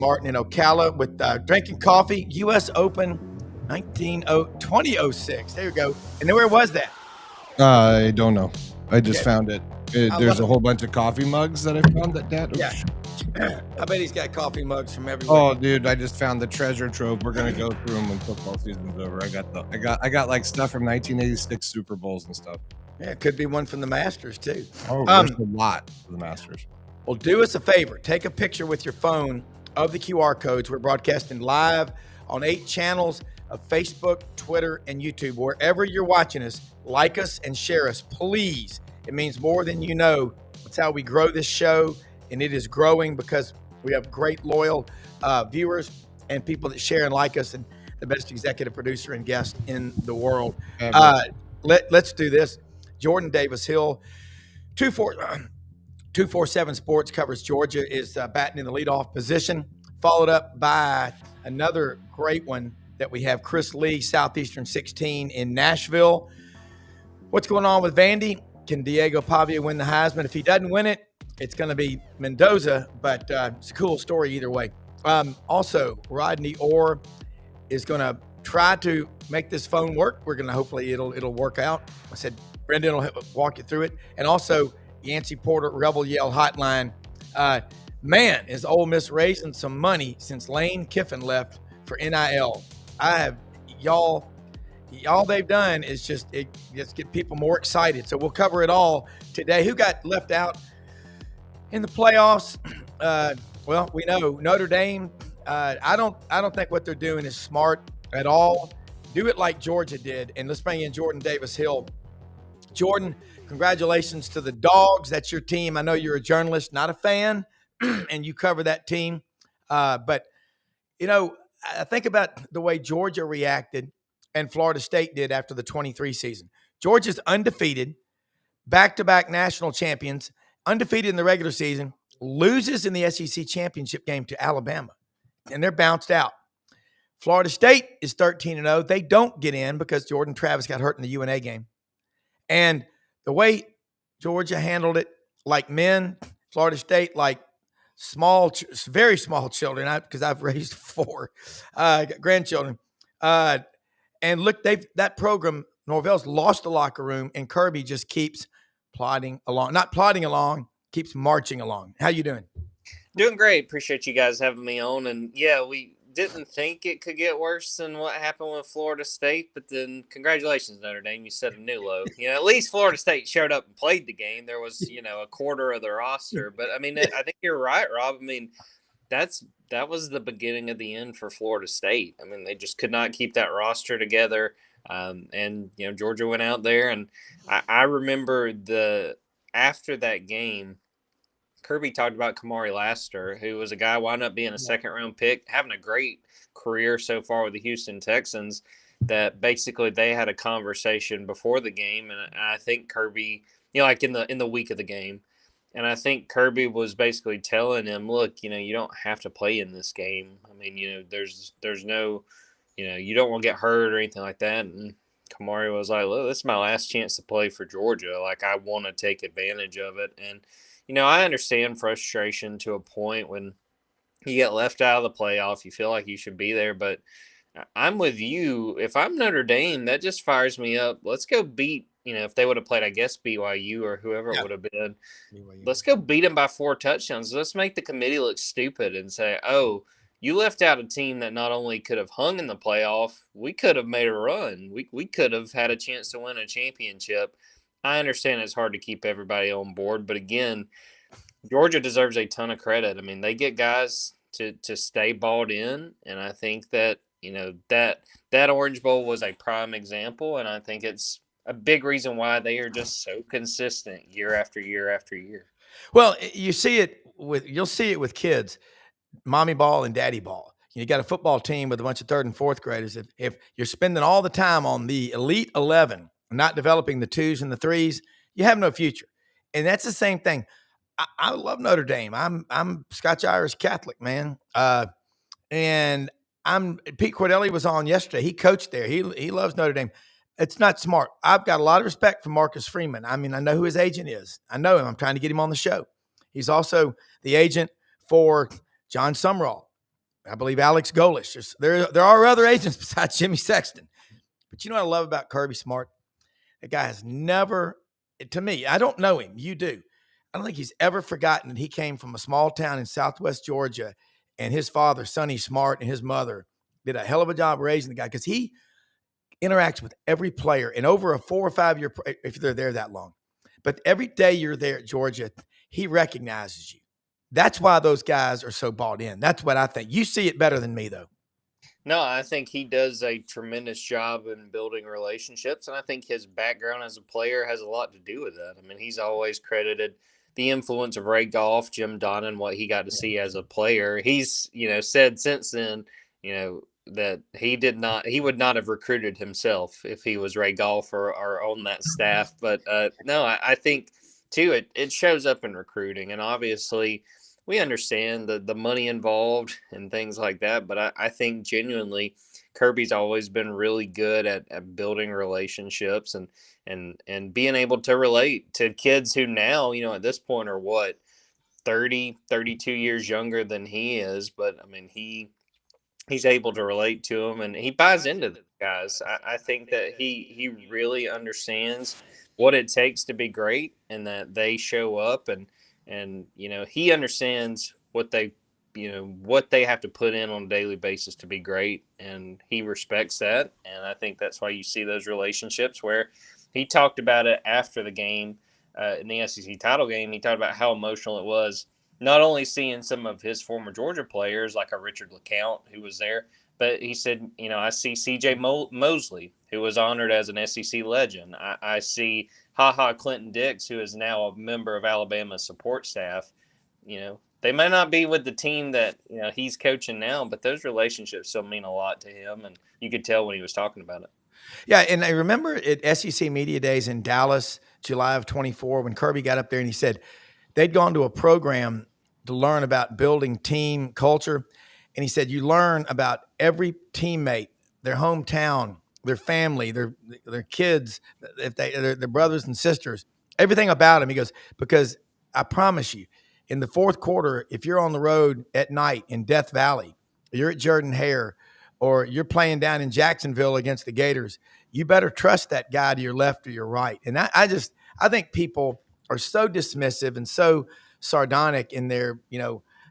Martin in Ocala with drinking coffee. U.S. Open 2006. There you go. And then where was that? I don't know. I just Okay. found it. There's a whole bunch of coffee mugs that I found that Dad. Yeah. I bet he's got coffee mugs from everywhere. Oh, dude, I just found the treasure trove. We're gonna go through them when football season's over. I got like stuff from 1986 Super Bowls and stuff. Yeah, it could be one from the Masters too. Oh, there's a lot for the Masters. Well, do us a favor. Take a picture with your phone of the QR codes. We're broadcasting live on 8 channels of Facebook, Twitter, and YouTube. Wherever you're watching us, like us and share us, please. It means more than you know. It's how we grow this show, and it is growing because we have great, loyal viewers and people that share and like us, and the best executive producer and guest in the world. Let's do this. Jordan Davis Hill, 247 Sports covers Georgia, is batting in the leadoff position, followed up by another great one that we have, Chris Lee, Southeastern 16 in Nashville. What's going on with Vandy? Can Diego Pavia win the Heisman? If he doesn't win it, it's going to be Mendoza, but it's a cool story either way. Also, Rodney Orr is going to try to make this phone work. We're going to hopefully it'll work out. I said Brenden will walk you through it. And also, Yancy Porter Rebel Yell Hotline. Man, is Ole Miss raising some money since Lane Kiffin left for NIL. Y'all they've done is just get people more excited. So we'll cover it all today. Who got left out in the playoffs? Well, we know Notre Dame. I don't think what they're doing is smart at all. Do it like Georgia did, and let's bring in Jordan Davis Hill. Jordan, congratulations to the Dogs. That's your team. I know you're a journalist, not a fan, and you cover that team. But, you know, I think about the way Georgia reacted and Florida State did after the 23 season. Georgia's undefeated, back-to-back national champions, undefeated in the regular season, loses in the SEC championship game to Alabama, and they're bounced out. Florida State is 13-0. They don't get in because Jordan Travis got hurt in the UNA game. And the way Georgia handled it, like men, Florida State, like very small children, because I've raised 4 grandchildren. And look, that program, Norvell's lost the locker room, and Kirby just keeps plodding along. Not plodding along, keeps marching along. How you doing? Doing great. Appreciate you guys having me on. And yeah, we didn't think it could get worse than what happened with Florida State, but then congratulations, Notre Dame. You set a new low. At least Florida State showed up and played the game. There was, a quarter of the roster. But, I mean, I think you're right, Rob. I mean, that was the beginning of the end for Florida State. I mean, they just could not keep that roster together. And Georgia went out there, and I remember after that game, Kirby talked about Kamari Laster, who was a guy wound up being a second-round pick, having a great career so far with the Houston Texans, that basically they had a conversation before the game, and I think Kirby, like in the week of the game, and I think Kirby was basically telling him, look, you don't have to play in this game. I mean, there's no, you don't want to get hurt or anything like that. And Kamari was like, look, this is my last chance to play for Georgia. Like, I want to take advantage of it. And, I understand frustration to a point when you get left out of the playoff. You feel like you should be there. But I'm with you. If I'm Notre Dame, that just fires me up. Let's go beat, if they would have played, I guess, BYU or whoever it would have been. BYU. Let's go beat them by 4 touchdowns. Let's make the committee look stupid and say, oh, you left out a team that not only could have hung in the playoff, we could have made a run. We could have had a chance to win a championship. I understand it's hard to keep everybody on board, but again, Georgia deserves a ton of credit. I mean, they get guys to stay balled in, and I think that, that Orange Bowl was a prime example, and I think it's a big reason why they are just so consistent year after year after year. Well, you'll see it with kids, mommy ball and daddy ball. You got a football team with a bunch of 3rd and 4th graders. If you're spending all the time on the Elite 11, not developing the 2s and the 3s, you have no future. And that's the same thing. I love Notre Dame. I'm Scotch-Irish Catholic, man. And Pete Cordelli was on yesterday. He coached there. He loves Notre Dame. It's not smart. I've got a lot of respect for Marcus Freeman. I mean, I know who his agent is. I know him. I'm trying to get him on the show. He's also the agent for John Sumrall. I believe Alex Golish. There are other agents besides Jimmy Sexton. But you know what I love about Kirby Smart? That guy has never, to me, I don't know him. You do. I don't think he's ever forgotten that he came from a small town in Southwest Georgia, and his father, Sonny Smart, and his mother did a hell of a job raising the guy because he interacts with every player and over a 4 or 5 year, if they're there that long. But every day you're there at Georgia, he recognizes you. That's why those guys are so bought in. That's what I think. You see it better than me, though. No, I think he does a tremendous job in building relationships, and I think his background as a player has a lot to do with that. I mean, he's always credited the influence of Ray Goff, Jim Donnan, what he got to see as a player. He's, said since then, that he would not have recruited himself if he was Ray Goff or on that staff. But no, I think too it shows up in recruiting, and obviously we understand the money involved and things like that, but I think genuinely Kirby's always been really good at building relationships and being able to relate to kids who now, at this point are what, 30, 32 years younger than he is. But I mean, he's able to relate to them and he buys into the guys. I think that he really understands what it takes to be great and that they show up and he understands what they have to put in on a daily basis to be great, and he respects that. And I think that's why you see those relationships where he talked about it after the game in the SEC title game. He talked about how emotional it was, not only seeing some of his former Georgia players like a Richard LeCount who was there, but he said, I see C.J. Mosley, who was honored as an SEC legend. I see Clinton Dix, who is now a member of Alabama's support staff. They may not be with the team that he's coaching now, but those relationships still mean a lot to him, and you could tell when he was talking about it. Yeah, and I remember at SEC Media Days in Dallas, July of 24, when Kirby got up there and he said they'd gone to a program to learn about building team culture. And he said, you learn about every teammate, their hometown, their family, their kids, if their brothers and sisters, everything about him. He goes, because I promise you, in the fourth quarter, if you're on the road at night in Death Valley, you're at Jordan-Hare, or you're playing down in Jacksonville against the Gators, you better trust that guy to your left or your right. And I think people are so dismissive and so sardonic in their,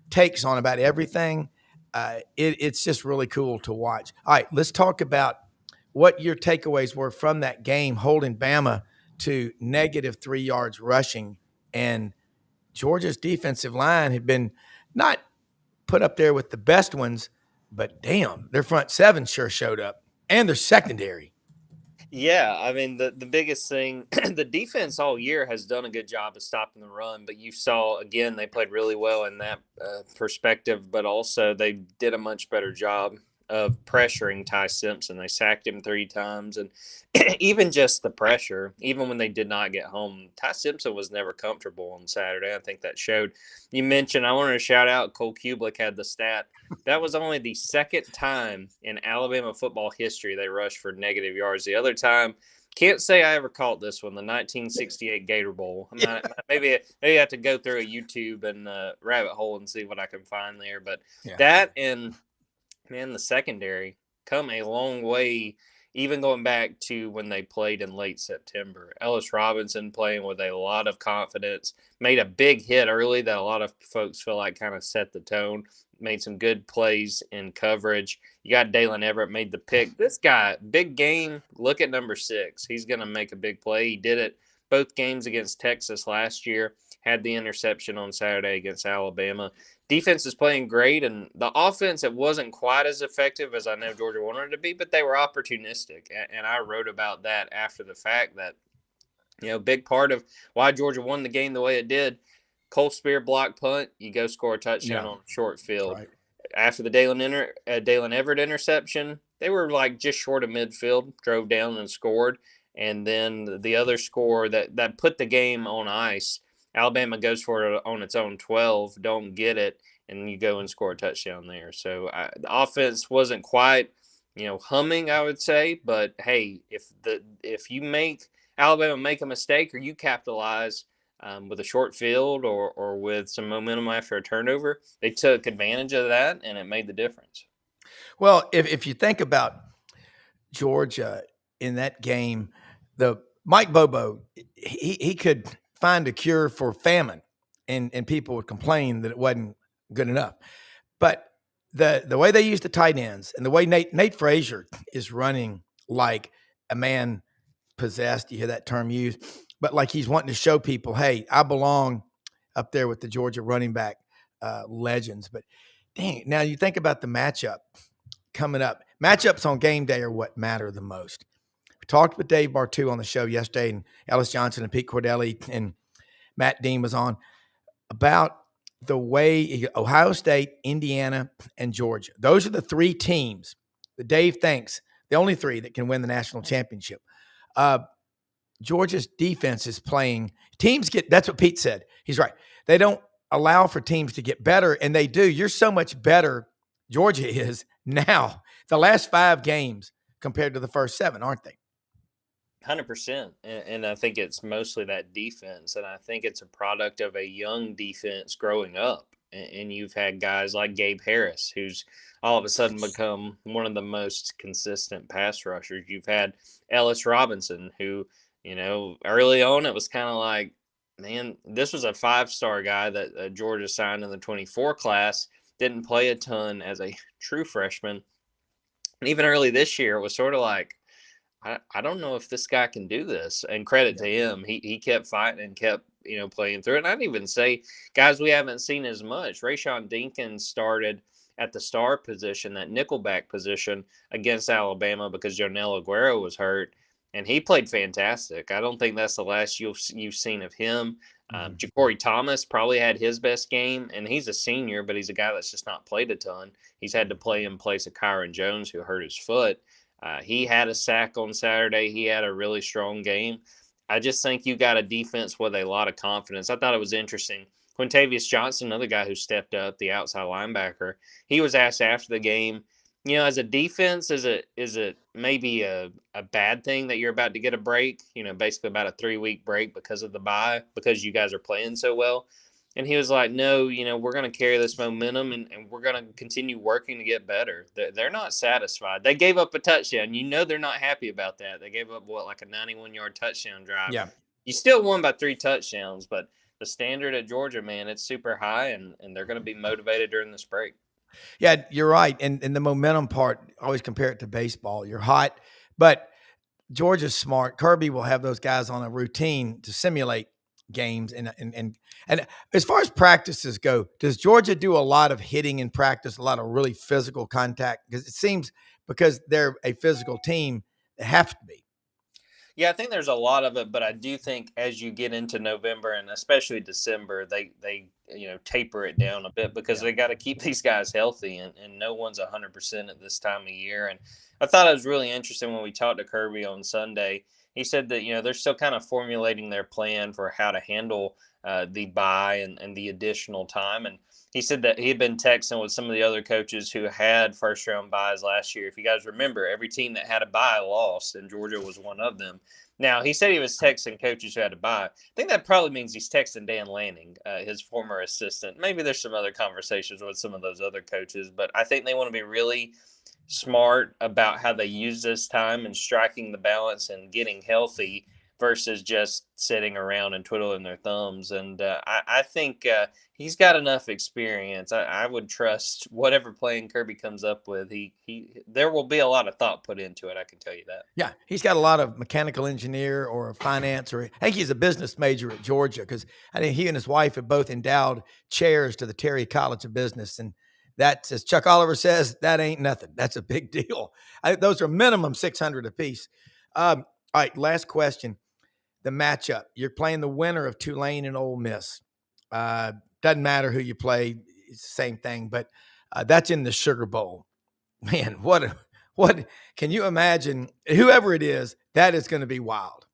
takes on about everything. It's just really cool to watch. All right, let's talk about what your takeaways were from that game, holding Bama to -3 yards rushing. And Georgia's defensive line had been not put up there with the best ones, but damn, their front seven sure showed up, and their secondary. Yeah, I mean, the biggest thing, the defense all year has done a good job of stopping the run, but you saw, again, they played really well in that perspective, but also they did a much better job of pressuring Ty Simpson. They sacked him 3 times, and even just the pressure, even when they did not get home, Ty Simpson was never comfortable on Saturday. I think that showed. You mentioned, I wanted to shout out, Cole Kublik had the stat. That was only the second time in Alabama football history they rushed for negative yards. The other time, can't say I ever caught this one, the 1968 Gator Bowl. Maybe I have to go through a YouTube and rabbit hole and see what I can find there. But that and, man, the secondary come a long way, even going back to when they played in late September. Ellis Robinson playing with a lot of confidence, made a big hit early that a lot of folks feel like kind of set the tone, made some good plays in coverage. You got Dalen Everett made the pick. This guy, big game, look at number 6. He's going to make a big play. He did it both games against Texas last year, had the interception on Saturday against Alabama. Defense is playing great, and the offense, it wasn't quite as effective as I know Georgia wanted it to be, but they were opportunistic. And I wrote about that after the fact that, big part of why Georgia won the game the way it did. Cole Spear block punt, you go score a touchdown on a short field. Right. After the Dalen Everett interception, they were like just short of midfield, drove down and scored. And then the other score that put the game on ice, Alabama goes for it on its own 12, don't get it, and you go and score a touchdown there. So the offense wasn't quite, humming, I would say. But, hey, if you make Alabama make a mistake or you capitalize, with a short field or with some momentum after a turnover. They took advantage of that, and it made the difference. Well, if you think about Georgia in that game, the Mike Bobo, he could find a cure for famine, and people would complain that it wasn't good enough. But the way they use the tight ends and the way Nate Frazier is running like a man possessed, you hear that term used, but like he's wanting to show people, hey, I belong up there with the Georgia running back legends. But dang, now you think about the matchup coming up. Matchups on game day are what matter the most. We talked with Dave Bartu on the show yesterday, and Ellis Johnson and Pete Cordelli and Matt Dean was on about the way Ohio State, Indiana, and Georgia. Those are the three teams that Dave thinks the only three that can win the national championship. Georgia's defense is playing. Teams get, that's what Pete said. He's right. They don't allow for teams to get better, and they do. You're so much better, Georgia is now, the last 5 games compared to the first 7, aren't they? 100%. And I think it's mostly that defense. And I think it's a product of a young defense growing up. And you've had guys like Gabe Harris, who's all of a sudden become one of the most consistent pass rushers. You've had Ellis Robinson, who, early on it was kind of like, man, this was a 5-star guy that Georgia signed in the 24 class, didn't play a ton as a true freshman. And even early this year, it was sort of like, I don't know if this guy can do this. And credit to him, he kept fighting and kept, playing through it. And I'd even say guys we haven't seen as much. Rayshawn Dinkins started at the star position, that nickelback position against Alabama because Jonell Aguero was hurt. And he played fantastic. I don't think that's the last you've seen of him. Ja'Cory Thomas probably had his best game, and he's a senior, but he's a guy that's just not played a ton. He's had to play in place of Kyron Jones, who hurt his foot. He had a sack on Saturday. He had a really strong game. I just think you got a defense with a lot of confidence. I thought it was interesting. Quintavious Johnson, another guy who stepped up, the outside linebacker, he was asked after the game, as a defense, is it maybe a bad thing that you're about to get a break, basically about a 3-week break because of the bye, because you guys are playing so well? And he was like, no, we're going to carry this momentum and we're going to continue working to get better. They're not satisfied. They gave up a touchdown. They're not happy about that. They gave up, like a 91-yard touchdown drive. Yeah. You still won by 3 touchdowns, but the standard at Georgia, man, it's super high, and they're going to be motivated during this break. Yeah, you're right. And the momentum part, I always compare it to baseball. You're hot, but Georgia's smart. Kirby will have those guys on a routine to simulate games. And as far as practices go, does Georgia do a lot of hitting in practice, a lot of really physical contact? Because it seems because they're a physical team, they have to be. Yeah, I think there's a lot of it, but I do think as you get into November and especially December, they taper it down a bit because they got to keep these guys healthy, and no one's 100% at this time of year. And I thought it was really interesting when we talked to Kirby on Sunday. He said that, they're still kind of formulating their plan for how to handle the bye and the additional time. And he said that he had been texting with some of the other coaches who had first-round byes last year. If you guys remember, every team that had a bye lost, and Georgia was one of them. Now, he said he was texting coaches who had a bye. I think that probably means he's texting Dan Lanning, his former assistant. Maybe there's some other conversations with some of those other coaches, but I think they want to be really smart about how they use this time and striking the balance and getting healthy versus just sitting around and twiddling their thumbs. And I think he's got enough experience. I would trust whatever plan Kirby comes up with. There will be a lot of thought put into it, I can tell you that. Yeah, he's got a lot of mechanical engineer or finance, or I think he's a business major at Georgia, because I think he and his wife have both endowed chairs to the Terry College of Business. And that, as Chuck Oliver says, that ain't nothing. That's a big deal. Those are minimum 600 apiece. All right, last question. The matchup. You're playing the winner of Tulane and Ole Miss. Doesn't matter who you play. It's the same thing, but that's in the Sugar Bowl. Man, what can you imagine? Whoever it is, that is going to be wild.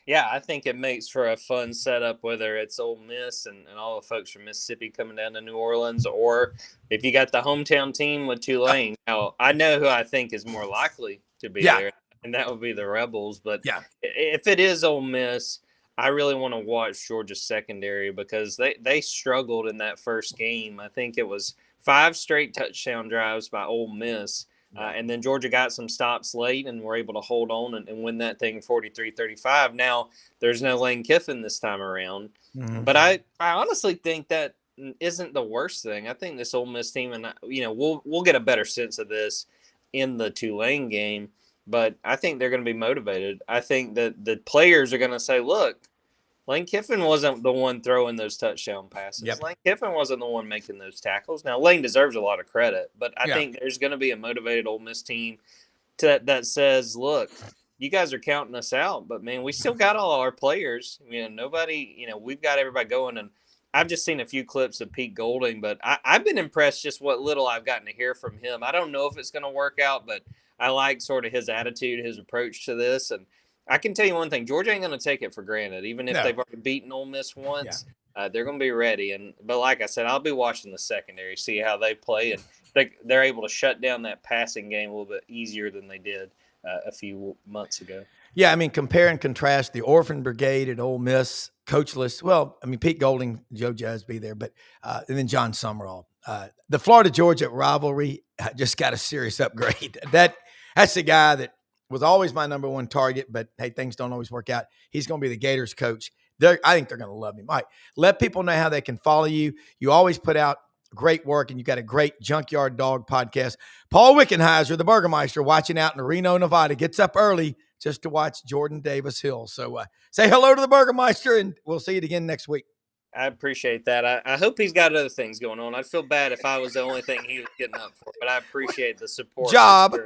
Yeah, I think it makes for a fun setup, whether it's Ole Miss and all the folks from Mississippi coming down to New Orleans, or if you got the hometown team with Tulane. Now, I know who I think is more likely to be there, and that would be the Rebels. But if it is Ole Miss, I really want to watch Georgia's secondary because they struggled in that first game. I think it was 5 straight touchdown drives by Ole Miss. And then Georgia got some stops late and were able to hold on and win that thing 43-35. Now, there's no Lane Kiffin this time around. Mm-hmm. But I honestly think that isn't the worst thing. I think this Ole Miss team, and we'll get a better sense of this in the Tulane game. But I think they're going to be motivated. I think that the players are going to say, look, Lane Kiffin wasn't the one throwing those touchdown passes. Yep. Lane Kiffin wasn't the one making those tackles. Now, Lane deserves a lot of credit, but I think there's going to be a motivated Ole Miss team that says, look, you guys are counting us out, but, man, we still got all our players. We've got everybody going. And I've just seen a few clips of Pete Golding, but I've been impressed just what little I've gotten to hear from him. I don't know if it's going to work out, but I like sort of his attitude, his approach to this. And I can tell you one thing, Georgia ain't going to take it for granted. Even if they've already beaten Ole Miss once, they're going to be ready. But like I said, I'll be watching the secondary, see how they play. And they're able to shut down that passing game a little bit easier than they did a few months ago. Yeah, I mean, compare and contrast the Orphan Brigade at Ole Miss, coachless. Well, I mean, Pete Golding, Joe Judge be there, but and then John Summerall. The Florida-Georgia rivalry just got a serious upgrade. That's the guy that was always my number one target, but hey, things don't always work out. He's going to be the Gators coach. I think they're going to love him. All right, let people know how they can follow you. You always put out great work, and you got a great Junkyard Dog podcast. Paul Wickenheiser, the Burgermeister, watching out in Reno, Nevada, gets up early just to watch Jordan Davis Hill. So say hello to the Burgermeister, and we'll see you again next week. I appreciate that. I hope he's got other things going on. I'd feel bad if I was the only thing he was getting up for, but I appreciate the support. Job.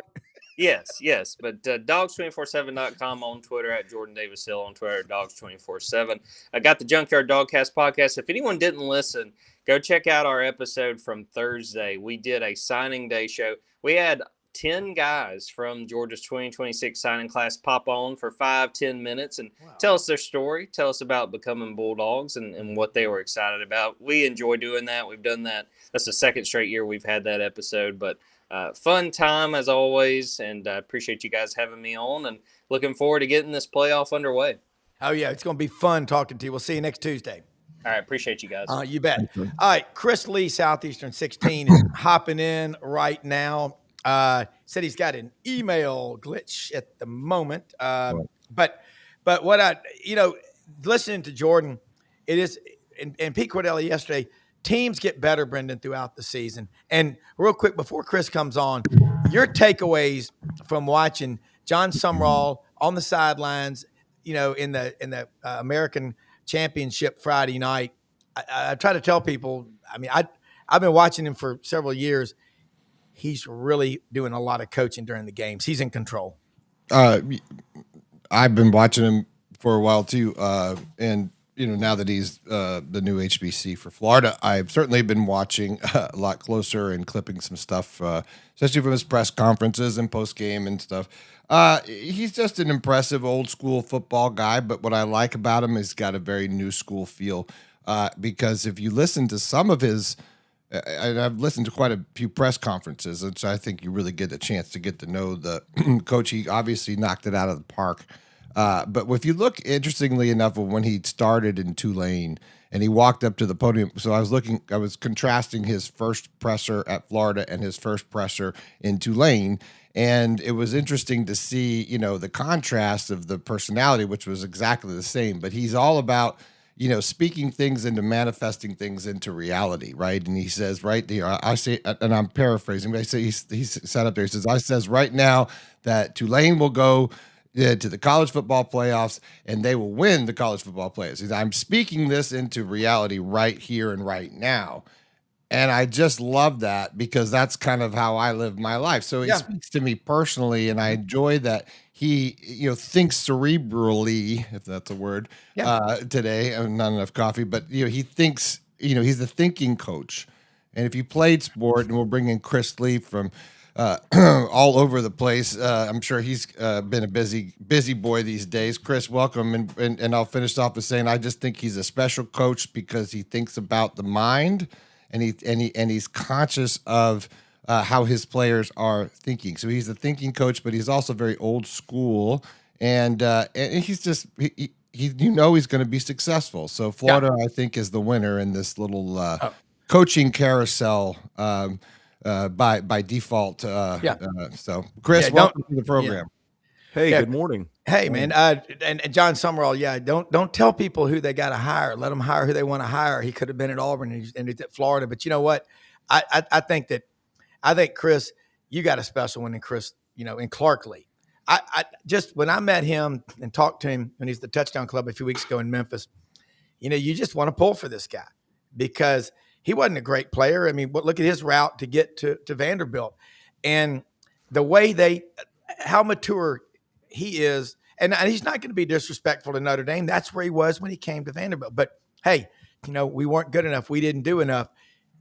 Yes. But dogs247.com on Twitter, at Jordan Davis Hill on Twitter, dogs247. I got the Junkyard Dogcast podcast. If anyone didn't listen, go check out our episode from Thursday. We did a signing day show. We had 10 guys from Georgia's 2026 signing class pop on for 5-10 minutes and tell us their story, tell us about becoming Bulldogs and what they were excited about. We enjoy doing that. We've done that. That's the second straight year we've had that episode, but fun time as always, and I appreciate you guys having me on and looking forward to getting this playoff underway. Oh, yeah, it's going to be fun talking to you. We'll see you next Tuesday. All right, appreciate you guys. You bet. All right, Chris Lee, Southeastern 16, is hopping in right now. Said he's got an email glitch at the moment. But what listening to Jordan, it is, and Pete Cordelli yesterday, teams get better, Brenden, throughout the season. And real quick, before Chris comes on, your takeaways from watching John Summerall on the sidelines, in the American Championship Friday night. I try to tell people, I mean, I've been watching him for several years. He's really doing a lot of coaching during the games. He's in control. I've been watching him for a while too. And now that he's the new HBC for Florida, I've certainly been watching a lot closer and clipping some stuff, especially from his press conferences and post game and stuff. He's just an impressive old school football guy. But what I like about him is he's got a very new school feel. Because if you listen to some of his, and I've listened to quite a few press conferences, and so I think you really get a chance to get to know the coach. He obviously knocked it out of the park. But if you look, interestingly enough, when he started in Tulane and he walked up to the podium, so I was contrasting his first presser at Florida and his first presser in Tulane. And it was interesting to see, the contrast of the personality, which was exactly the same, but he's all about, speaking things into manifesting things into reality, right? And he says, right here, I say, and I'm paraphrasing, but I say he's sat up there. He says, I says right now that Tulane will go to the college football playoffs and they will win the college football playoffs. He says, I'm speaking this into reality right here and right now. And I just love that because that's kind of how I live my life. So he speaks to me personally, and I enjoy that he, thinks cerebrally, if that's a word, today. Not enough coffee, but he thinks, he's a thinking coach. And if you played sport, and we'll bring in Chris Lee from all over the place. I'm sure he's been a busy boy these days. Chris, welcome, and I'll finish off with saying I just think he's a special coach because he thinks about the mind. And he's conscious of how his players are thinking. So he's a thinking coach, but he's also very old school, and he's just you know he's going to be successful. So Florida, I think, is the winner in this little coaching carousel by default. So Chris, welcome to the program. Hey, good morning. Hey, man, and John Summerall, don't tell people who they got to hire. Let them hire who they want to hire. He could have been at Auburn and he's at Florida, but you know what? I think Chris, you got a special one in Chris, in Clark Lee. I just when I met him and talked to him when he's the Touchdown Club a few weeks ago in Memphis, you just want to pull for this guy because he wasn't a great player. I mean, look at his route to get to Vanderbilt and the way how mature he is. And he's not going to be disrespectful to Notre Dame. That's where he was when he came to Vanderbilt. But hey, we weren't good enough. We didn't do enough.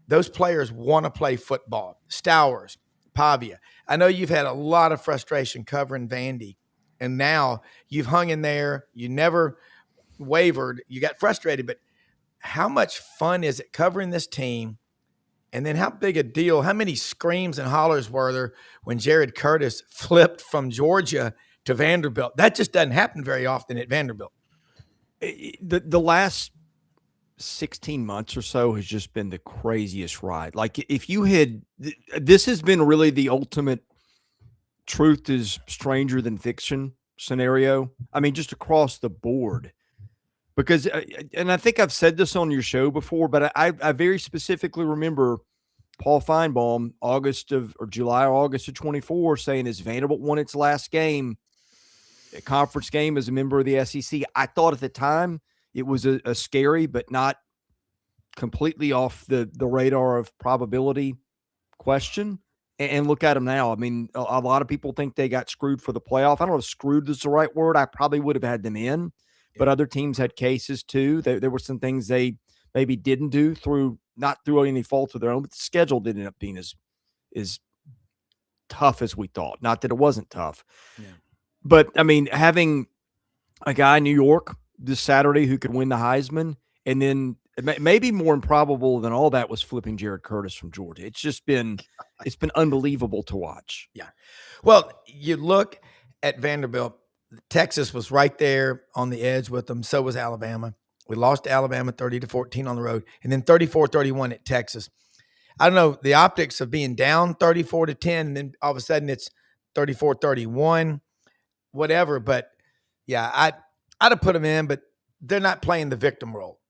Those players want to play football. Stowers, Pavia. I know you've had a lot of frustration covering Vandy, and now you've hung in there. You never wavered. You got frustrated, but how much fun is it covering this team? And then how big a deal, how many screams and hollers were there when Jared Curtis flipped from Georgia to Vanderbilt? That just doesn't happen very often at Vanderbilt. The last 16 months or so has just been the craziest ride. Like this has been really the ultimate truth is stranger than fiction scenario. I mean, just across the board. Because, and I think I've said this on your show before, but I very specifically remember Paul Feinbaum, July or August of 24, saying as Vanderbilt won its last game, a conference game as a member of the SEC. I thought at the time it was a scary, but not completely off the radar of probability question. And look at them now. I mean, a lot of people think they got screwed for the playoff. I don't know if screwed is the right word. I probably would have had them in. But other teams had cases too. There were some things they maybe didn't do not through any fault of their own, but the schedule didn't end up being as tough as we thought. Not that it wasn't tough. Yeah. But, I mean, having a guy in New York this Saturday who could win the Heisman, and then maybe more improbable than all that was flipping Jared Curtis from Georgia. It's been unbelievable to watch. Yeah. Well, you look at Vanderbilt, Texas was right there on the edge with them. So was Alabama. We lost to Alabama 30-14 on the road, and then 34-31 at Texas. I don't know, the optics of being down 34-10, and then all of a sudden it's 34-31, whatever. But yeah, I'd have put them in, but they're not playing the victim role.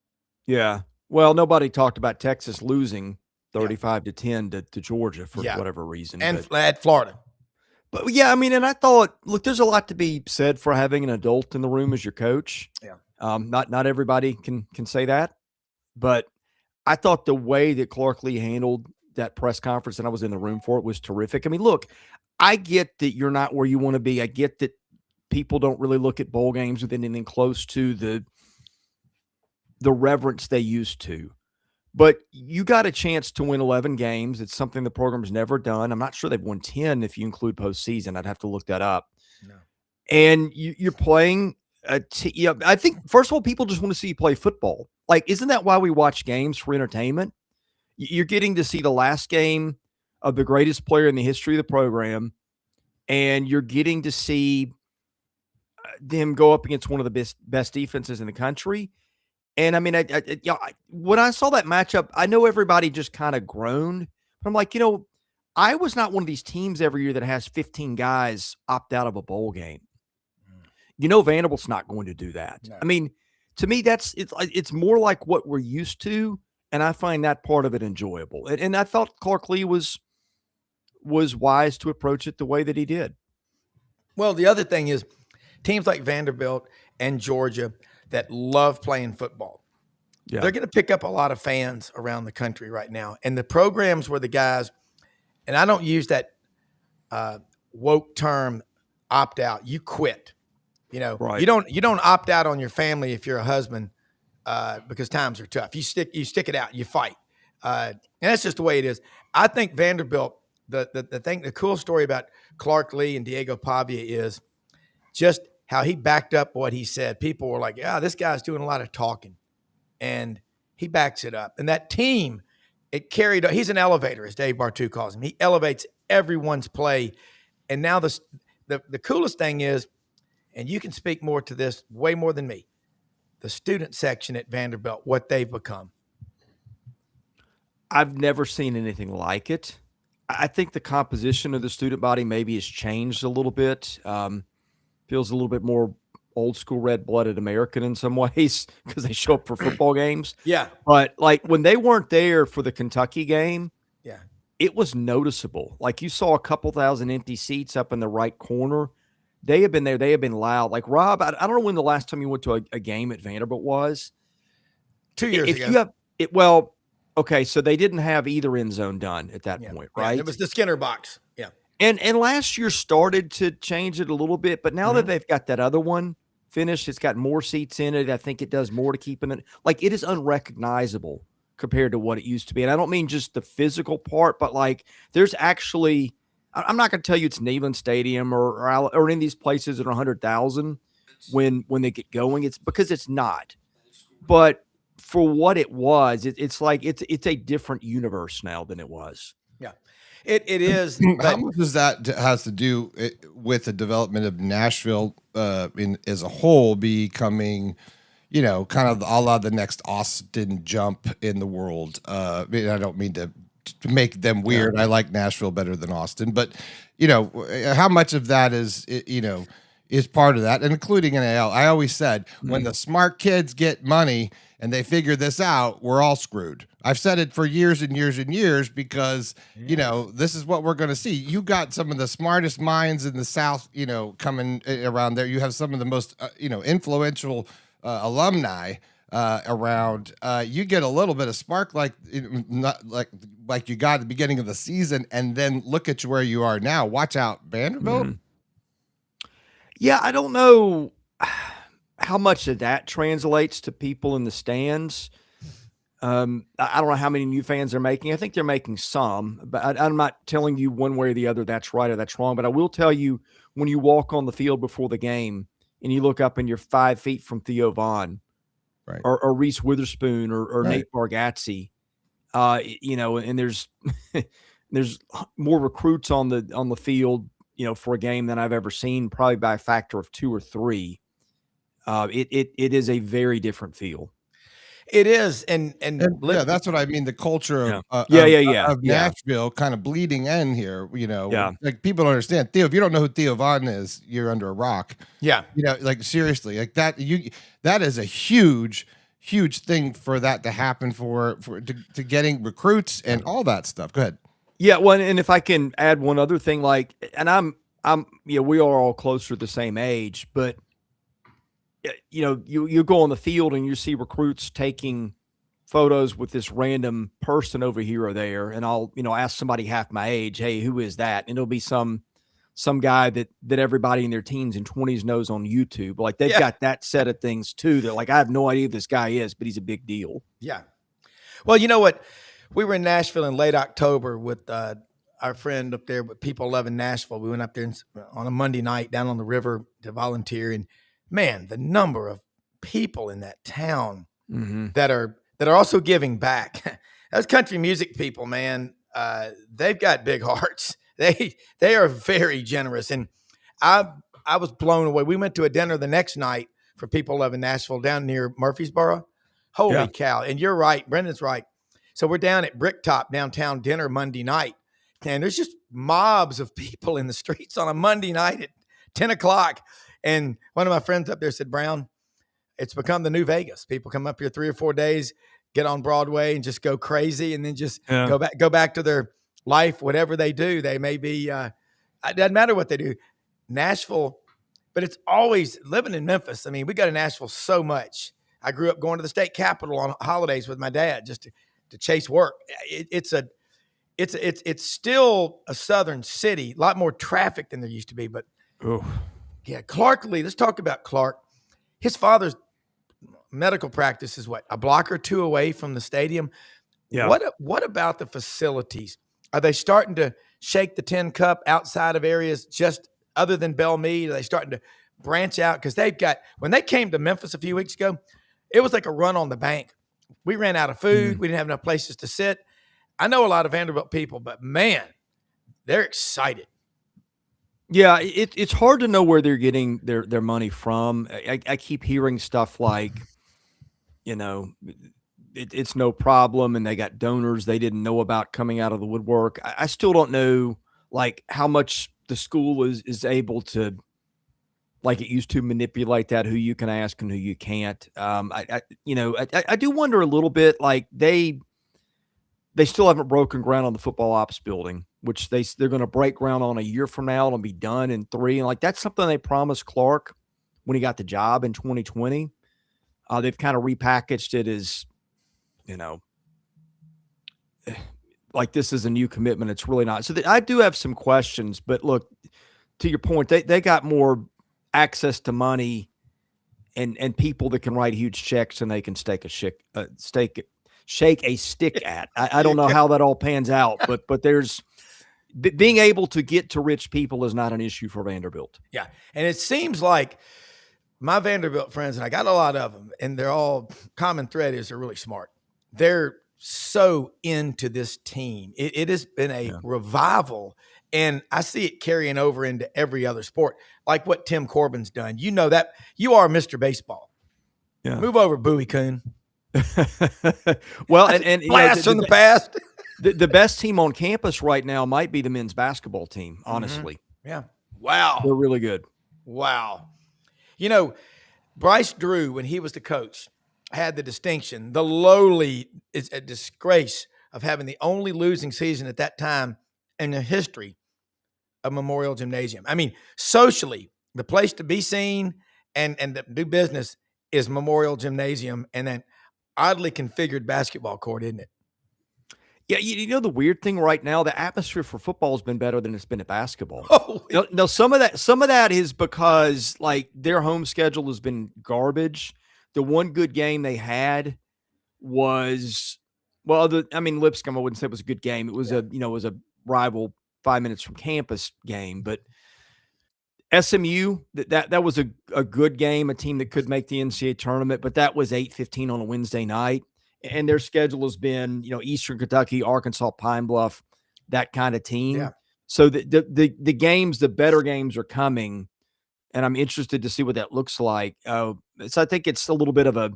Yeah. Well, nobody talked about Texas losing 35-10 to Georgia for whatever reason. And at Florida. But yeah, I mean, and I thought, look, there's a lot to be said for having an adult in the room as your coach. Yeah. Not everybody can say that, but I thought the way that Clark Lee handled that press conference and I was in the room for it was terrific. I mean, look, I get that you're not where you want to be. I get that people don't really look at bowl games with anything close to the reverence they used to. But you got a chance to win 11 games. It's something the program's never done. I'm not sure they've won 10 if you include postseason. I'd have to look that up. No. And you're playing I think, first of all, people just want to see you play football. Like, isn't that why we watch games, for entertainment? You're getting to see the last game of the greatest player in the history of the program, and you're getting to see them go up against one of the best defenses in the country. And I mean, when I saw that matchup, I know everybody just kind of groaned. But I'm like, I was not one of these teams every year that has 15 guys opt out of a bowl game. Vanderbilt's not going to do that. No. I mean, to me, it's more like what we're used to, and I find that part of it enjoyable. And I thought Clark Lee was wise to approach it the way that he did. Well, the other thing is teams like Vanderbilt and Georgia that love playing football. Yeah. They're going to pick up a lot of fans around the country right now. And the programs where the guys, and I don't use that woke term opt out, you quit. Right. You don't opt out on your family if you're a husband because times are tough. You stick it out, you fight. And that's just the way it is. I think Vanderbilt, the cool story about Clark Lee and Diego Pavia is just how he backed up what he said. People were like, this guy's doing a lot of talking. And he backs it up. And that team, it carried – he's an elevator, as Dave Bartu calls him. He elevates everyone's play. And now the coolest thing is, and you can speak more to this way more than me, the student section at Vanderbilt, what they've become? I've never seen anything like it. I think the composition of the student body maybe has changed a little bit. Feels a little bit more old school red-blooded American in some ways because they show up for football games. Yeah. But like when they weren't there for the Kentucky game, Yeah. it was noticeable. Like you saw a couple thousand empty seats up in the right corner. They have been there. They have been loud. Like Rob, I don't know when the last time you went to a game at Vanderbilt was. 2 years If ago. you have it, well, okay, so they didn't have either end zone done at that point, right? Yeah, it was the Skinner box. Yeah. And last year started to change it a little bit, but now that they've got that other one finished, it's got more seats in it. I think it does more to keeping it. Like it is unrecognizable compared to what it used to be. And I don't mean just the physical part, but like there's actually, I'm not going to tell you it's Neyland Stadium or any of these places that are 100,000 when they get going. It's because it's not. But for what it was, it's like it's a different universe now than it was. Yeah, it is. How much does that has to do with the development of Nashville as a whole becoming, kind of a la the next Austin jump in the world? I don't mean to make them weird. Yeah. I like Nashville better than Austin, but how much of that is part of that, and including NIL. I always said when the smart kids get money and they figure this out, we're all screwed. I've said it for years and years and years because, this is what we're going to see. You got some of the smartest minds in the South, coming around there. You have some of the most, influential alumni around. You get a little bit of spark like you got at the beginning of the season, and then look at where you are now. Watch out, Vanderbilt. Yeah, I don't know how much of that translates to people in the stands. I don't know how many new fans they're making. I think they're making some, but I'm not telling you one way or the other that's right or that's wrong. But I will tell you when you walk on the field before the game and you look up and you're 5 feet from Theo Vaughn, right, or Reese Witherspoon or right, Nate Bargatze, and there's there's more recruits on the field, for a game than I've ever seen, probably by a factor of 2 or 3. It is a very different feel. It is, and yeah, that's what I mean. The culture of Nashville kind of bleeding in here. Like people don't understand Theo. If you don't know who Theo Vaughn is, you're under a rock. Yeah, like seriously, like that. That is a huge thing for that to happen to getting recruits and all that stuff. Go ahead. Yeah, well, and if I can add one other thing, and we are all closer to the same age, but you go on the field and you see recruits taking photos with this random person over here or there, and I'll ask somebody half my age, hey, who is that? And it'll be some guy that everybody in their teens and 20s knows on YouTube. Like they've got that set of things too. That like I have no idea who this guy is, but he's a big deal. Yeah. Well, you know what? We were in Nashville in late October with our friend up there, with People Loving Nashville. We went up there on a Monday night down on the river to volunteer, and man, the number of people in that town that are also giving back. Those country music people, man, they've got big hearts. They are very generous, and I was blown away. We went to a dinner the next night for People Loving Nashville down near Murfreesboro. Holy cow! And you're right, Brendan's right. So we're down at Bricktop downtown dinner Monday night, and there's just mobs of people in the streets on a Monday night at 10 o'clock. And one of my friends up there said, Browne, it's become the new Vegas. People come up here 3 or 4 days, get on Broadway and just go crazy, and then just go back to their life, whatever they do. They may be, it doesn't matter what they do. Nashville, but it's always living in Memphis. I mean, we go to Nashville so much. I grew up going to the state capitol on holidays with my dad just to chase work. It's still a southern city, a lot more traffic than there used to be. But yeah, Clark Lee. Let's talk about Clark. His father's medical practice is a block or 2 away from the stadium. Yeah. What about the facilities? Are they starting to shake the tin cup outside of areas just other than Belle Meade? Are they starting to branch out? Because when they came to Memphis a few weeks ago, it was like a run on the bank. We ran out of food. We didn't have enough places to sit. I know a lot of Vanderbilt people, but man, they're excited. Yeah, it's hard to know where they're getting their money from. I keep hearing stuff like it's no problem, and they got donors they didn't know about coming out of the woodwork. I still don't know like how much the school is able to, like it used to, manipulate that, who you can ask and who you can't. I do wonder a little bit, like they still haven't broken ground on the football ops building, which they're going to break ground on a year from now and be done in 3. And like, that's something they promised Clark when he got the job in 2020. They've kind of repackaged it as, like this is a new commitment. It's really not. So I do have some questions, but look, to your point, they got more access to money and people that can write huge checks and they can shake a stick at. I don't know how that all pans out, but there's being able to get to rich people is not an issue for Vanderbilt. Yeah. And it seems like my Vanderbilt friends, and I got a lot of them, and they're all common thread is they're really smart. They're so into this team. It has been a revival, and I see it carrying over into every other sport, like what Tim Corbin's done. You know that you are Mr. Baseball. Yeah. Move over, Bowie Coon. Well, and blast from the past. The best team on campus right now might be the men's basketball team, honestly. Mm-hmm. Yeah. Wow. They're really good. Wow. Bryce Drew, when he was the coach, had the distinction, the lowly is a disgrace of having the only losing season at that time in the history of Memorial Gymnasium. I mean, socially, the place to be seen and to do business is Memorial Gymnasium, and then oddly configured basketball court, isn't it? Yeah, the weird thing right now, the atmosphere for football has been better than it's been at basketball. No, some of that is because like their home schedule has been garbage. The one good game they had was, Lipscomb, I wouldn't say it was a good game. It was it was a rival 5 minutes from campus game, but SMU, that was a good game, a team that could make the NCAA tournament, but that was 8:15 on a Wednesday night. And their schedule has been, Eastern Kentucky, Arkansas, Pine Bluff, that kind of team. Yeah. So the games, the better games are coming, and I'm interested to see what that looks like. So I think it's a little bit of a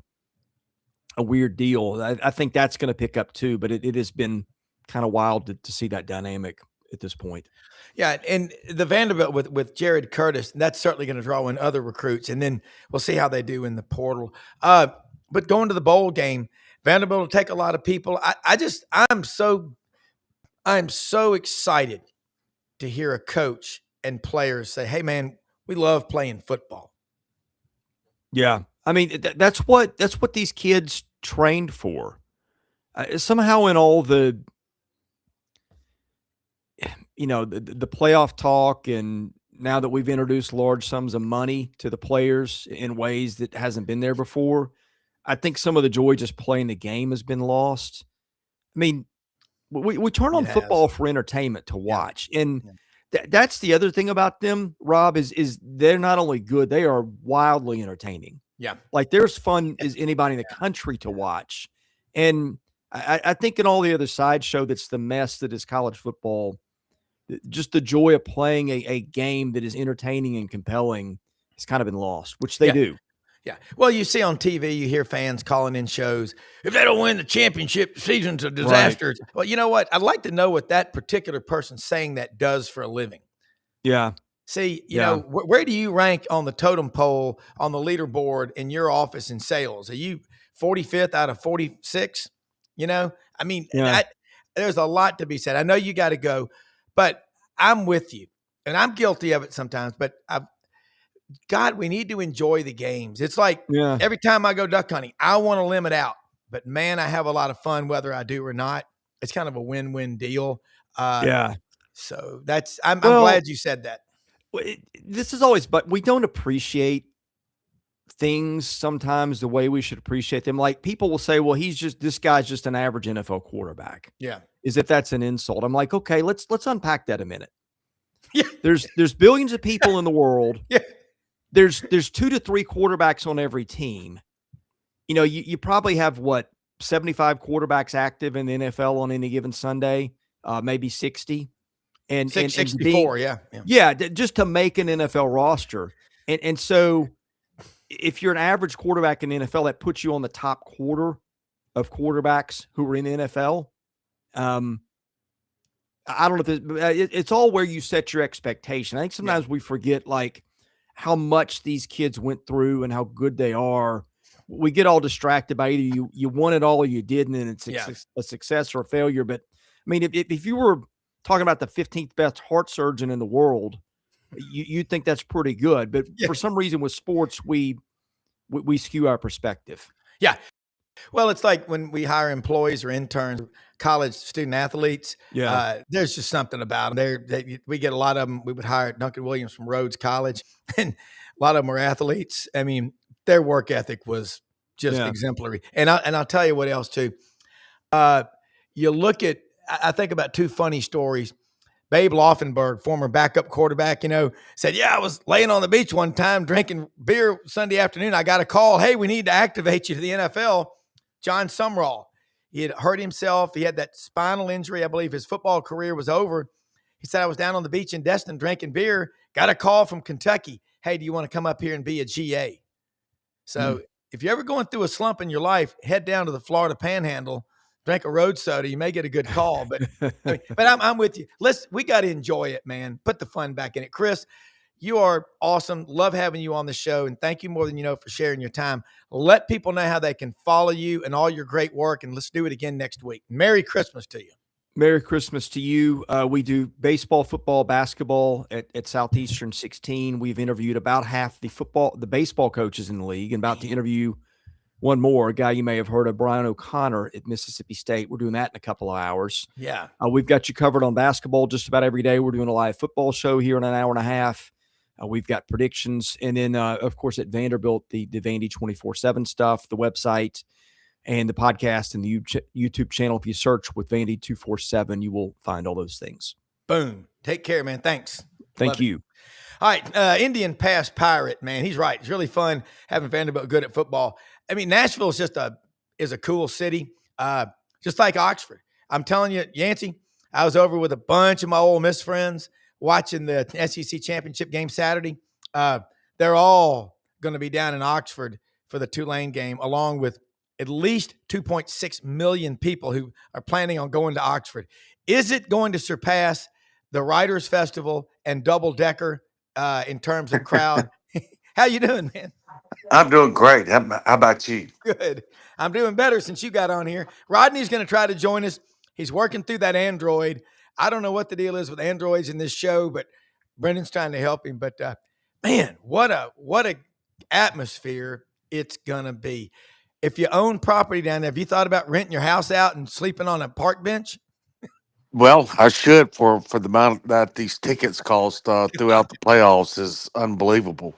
weird deal. I think that's going to pick up too, but it has been kind of wild to see that dynamic at this point. Yeah, and the Vanderbilt with Jared Curtis, that's certainly going to draw in other recruits, and then we'll see how they do in the portal. But going to the bowl game, Vanderbilt will take a lot of people. I'm so excited to hear a coach and players say, "Hey, man, we love playing football." Yeah, I mean that's what these kids trained for. Somehow, in all the the playoff talk, and now that we've introduced large sums of money to the players in ways that hasn't been there before, I think some of the joy just playing the game has been lost. I mean, we turn on football for entertainment to watch. Yeah. And that's the other thing about them, Rob, is they're not only good, they are wildly entertaining. Yeah. Like they're as fun as anybody in the country to watch. And I think in all the other sideshow that's the mess that is college football, just the joy of playing a game that is entertaining and compelling has kind of been lost, which they do. Yeah. Well, you see on TV, you hear fans calling in shows, if they don't win the championship, season's a disaster. Right. Well, you know what? I'd like to know what that particular person saying that does for a living. Yeah. See, you know, where do you rank on the totem pole, on the leaderboard in your office in sales? Are you 45th out of 46? I mean, there's a lot to be said. I know you got to go, but I'm with you, and I'm guilty of it sometimes, but God, we need to enjoy the games. It's like every time I go duck hunting, I want to limit out, but man, I have a lot of fun whether I do or not. It's kind of a win-win deal. So I'm glad you said that. This is always, but we don't appreciate things sometimes the way we should appreciate them. Like people will say, well, this guy's just an average NFL quarterback. Yeah. As if that's an insult. I'm like, okay, let's unpack that a minute. Yeah. There's billions of people in the world. Yeah. There's 2 to 3 quarterbacks on every team. You probably have 75 quarterbacks active in the NFL on any given Sunday, maybe 60. And 64, just to make an NFL roster. And so if you're an average quarterback in the NFL, that puts you on the top quarter of quarterbacks who are in the NFL. I don't know if it's all where you set your expectation. I think sometimes we forget like how much these kids went through and how good they are. We get all distracted by either you won it all or you didn't, and it's a success or a failure. But I mean, if you were talking about the 15th best heart surgeon in the world, you'd think that's pretty good. But for some reason with sports, we skew our perspective. Yeah. Well, it's like when we hire employees or interns, college student athletes. Yeah, there's just something about them. We get a lot of them. We would hire Duncan Williams from Rhodes College, and a lot of them were athletes. I mean, their work ethic was just exemplary. And I'll tell you what else too. You look at. I think about two funny stories. Babe Laufenberg, former backup quarterback, said, I was laying on the beach one time drinking beer Sunday afternoon. I got a call. Hey, we need to activate you to the NFL. John Sumrall, he had hurt himself. He had that spinal injury. I believe his football career was over. He said, I was down on the beach in Destin drinking beer. Got a call from Kentucky. Hey, do you want to come up here and be a GA? So if you're ever going through a slump in your life, head down to the Florida Panhandle, drink a road soda. You may get a good call. But I'm with you. We got to enjoy it, man. Put the fun back in it. Chris, you are awesome. Love having you on the show. And thank you more than you know for sharing your time. Let people know how they can follow you and all your great work. And let's do it again next week. Merry Christmas to you. Merry Christmas to you. We do baseball, football, basketball at Southeastern 16. We've interviewed about half the baseball coaches in the league, and about to interview one more, a guy you may have heard of, Browne O'Connor at Mississippi State. We're doing that in a couple of hours. Yeah. We've got you covered on basketball just about every day. We're doing a live football show here in an hour and a half. We've got predictions. And then, of course, at Vanderbilt, the Vandy 24/7 stuff, the website, and the podcast and the YouTube channel. If you search with Vandy 247, you will find all those things. Boom. Take care, man. Thanks. Thank you. All right. Indian Pass Pirate, man. He's right. It's really fun having Vanderbilt good at football. I mean, Nashville is just is a cool city, just like Oxford. I'm telling you, Yancy, I was over with a bunch of my Ole Miss friends watching the SEC championship game Saturday. They're all going to be down in Oxford for the Tulane game, along with at least 2.6 million people who are planning on going to Oxford. Is it going to surpass the Writers Festival and Double Decker in terms of crowd? How you doing, man? I'm doing great. How about you? Good. I'm doing better since you got on here. Rodney's going to try to join us. He's working through that Android. I don't know what the deal is with Androids in this show, but Brendan's trying to help him. But man, what a atmosphere it's going to be. If you own property down there, have you thought about renting your house out and sleeping on a park bench? Well, I should for the amount that these tickets cost throughout the playoffs is unbelievable.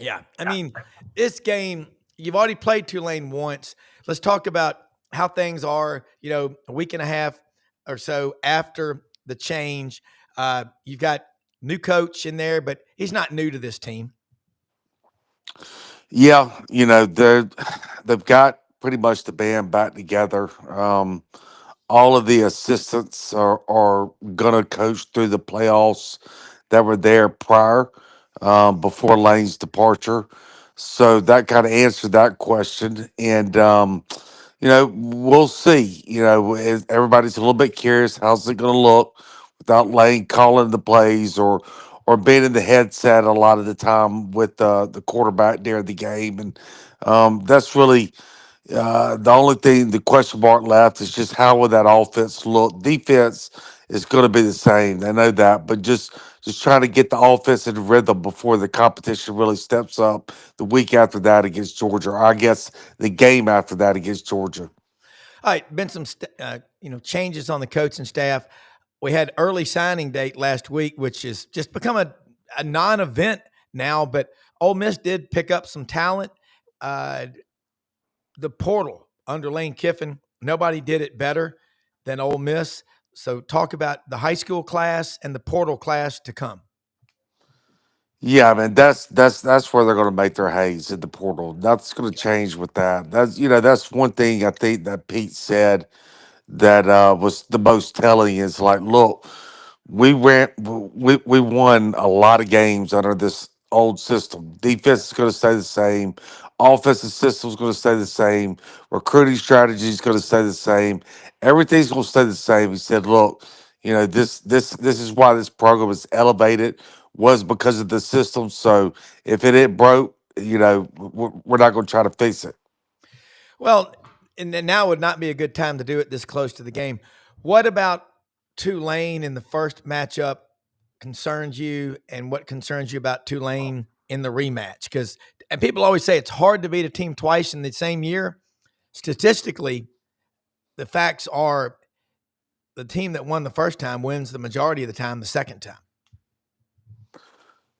Yeah. I mean, this game, you've already played Tulane once. Let's talk about how things are, a week and a half or so after the change. You've got new coach in there, but he's not new to this team. Yeah, they've got pretty much the band back together. All of the assistants are gonna coach through the playoffs that were there prior, before Lane's departure. So that kind of answered that question. And we'll see. Everybody's a little bit curious. How's it going to look without Lane calling the plays or being in the headset a lot of the time with the quarterback during the game? And that's really the only thing, the question mark left is just how will that offense look? Defense is going to be the same. I know that, but just trying to get the offense in rhythm before the competition really steps up the week after that against Georgia, or I guess the game after that against Georgia. All right, been some changes on the coaching staff. We had early signing date last week, which has just become a non-event now. But Ole Miss did pick up some talent. The portal under Lane Kiffin, nobody did it better than Ole Miss. So talk about the high school class and the portal class to come. Yeah, I mean that's where they're going to make their haze in the portal. That's going to change with that. That's one thing I think that Pete said that was the most telling is like, look, we won a lot of games under this old system. Defense is going to stay the same. Offensive system is going to stay the same. Recruiting strategy is going to stay the same. Everything's going to stay the same. He said, "Look, this is why this program is elevated was because of the system. So if it ain't broke, we're not going to try to fix it." Well, and then now would not be a good time to do it this close to the game. What about Tulane in the first matchup concerns you, and what concerns you about Tulane in the rematch? Because and people always say it's hard to beat a team twice in the same year. Statistically, the facts are the team that won the first time wins the majority of the time the second time.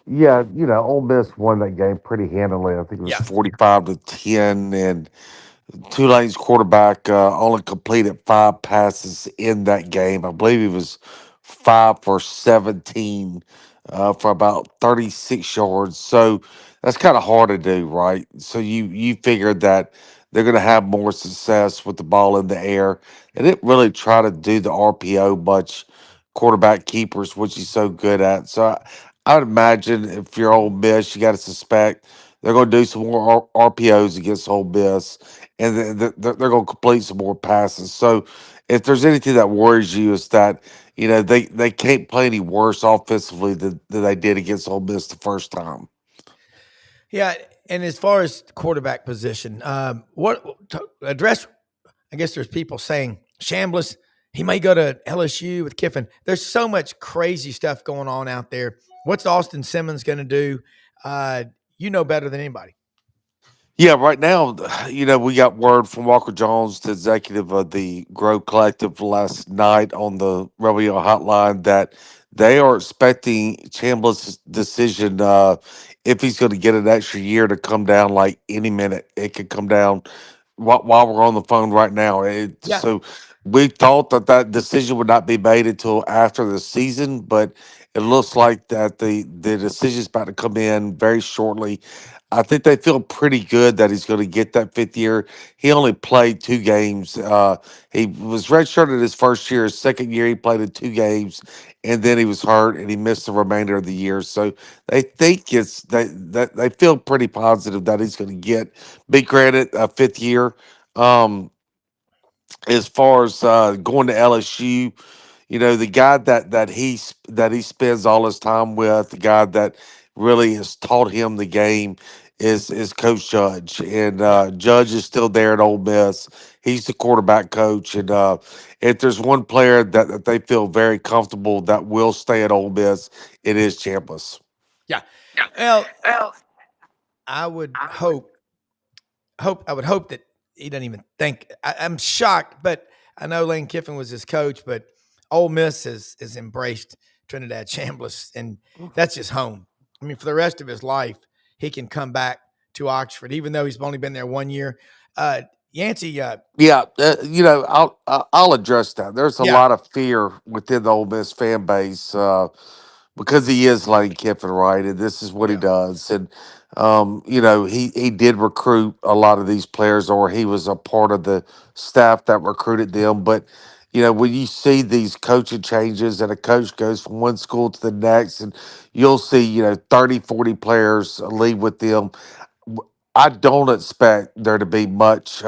Yeah, Ole Miss won that game pretty handily. I think it was Yeah. 45-10, and Tulane's quarterback only completed 5 passes in that game. I believe he was 5 for 17 for about 36 yards. So that's kind of hard to do, right? So you figured that they're going to have more success with the ball in the air. They didn't really try to do the RPO much, quarterback keepers, which he's so good at. So I would imagine if you're Ole Miss, you got to suspect they're going to do some more RPOs against Ole Miss, and they're going to complete some more passes. So, if there's anything that worries you, is that they can't play any worse offensively than they did against Ole Miss the first time. Yeah, and as far as quarterback position, what to address? I guess there's people saying Chambliss, he may go to LSU with Kiffin. There's so much crazy stuff going on out there. What's Austin Simmons going to do? You know better than anybody. Yeah, right now, we got word from Walker Jones, the executive of the Grow Collective, last night on the Rebel Hotline that they are expecting Chambliss' decision if he's going to get an extra year to come down like any minute. It could come down while we're on the phone right now. Yeah. So we thought that decision would not be made until after the season, but it looks like that the decision is about to come in very shortly. I think they feel pretty good that he's going to get that 5th year. He only played 2 games. He was redshirted his first year. His second year, he played in 2 games, and then he was hurt and he missed the remainder of the year. So they think they feel pretty positive that he's going to get. Be granted a 5th year. As far as going to LSU, the guy that he spends all his time with, the guy that really has taught him the game is Coach Judge, and Judge is still there at Ole Miss. He's the quarterback coach, and if there's one player that they feel very comfortable that will stay at Ole Miss, it is Chambliss. Yeah. Well, I would hope that he doesn't even think. I'm shocked, but I know Lane Kiffin was his coach, but Ole Miss has embraced Trinidad Chambliss, and that's his home. I mean, for the rest of his life, he can come back to Oxford, even though he's only been there 1 year. Yancy, Yeah, I'll address that. There's a yeah, lot of fear within the Ole Miss fan base because he is Lane Kiffin, right? And this is what he yeah, does. And he did recruit a lot of these players, or he was a part of the staff that recruited them. But when you see these coaching changes and a coach goes from one school to the next, and you'll see 30, 40 players leave with them. I don't expect there to be much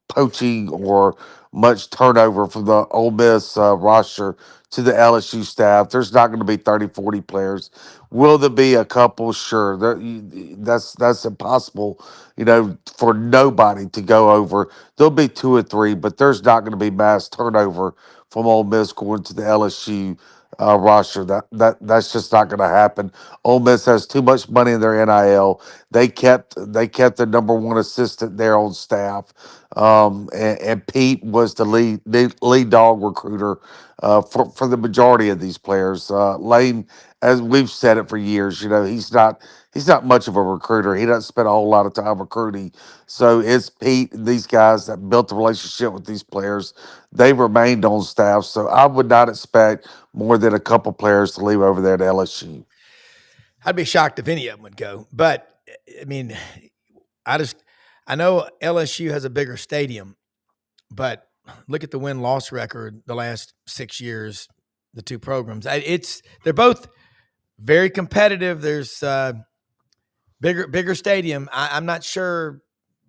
poaching or much turnover from the Ole Miss roster to the LSU staff. There's not going to be 30, 40 players. Will there be a couple? Sure. That's impossible, for nobody to go over. There'll be 2 or 3, but there's not going to be mass turnover from Ole Miss going to the LSU roster. That's just not going to happen. Ole Miss has too much money in their NIL. They kept the number one assistant there on staff, and Pete was the lead dog recruiter for the majority of these players. Lane, as we've said it for years, he's not much of a recruiter. He doesn't spend a whole lot of time recruiting. So it's Pete and these guys that built the relationship with these players. They remained on staff, so I would not expect more than a couple players to leave over there to LSU. I'd be shocked if any of them would go. But I mean, I know LSU has a bigger stadium, but look at the win-loss record the last 6 years. The two programs, they're both very competitive. There's bigger stadium. I'm not sure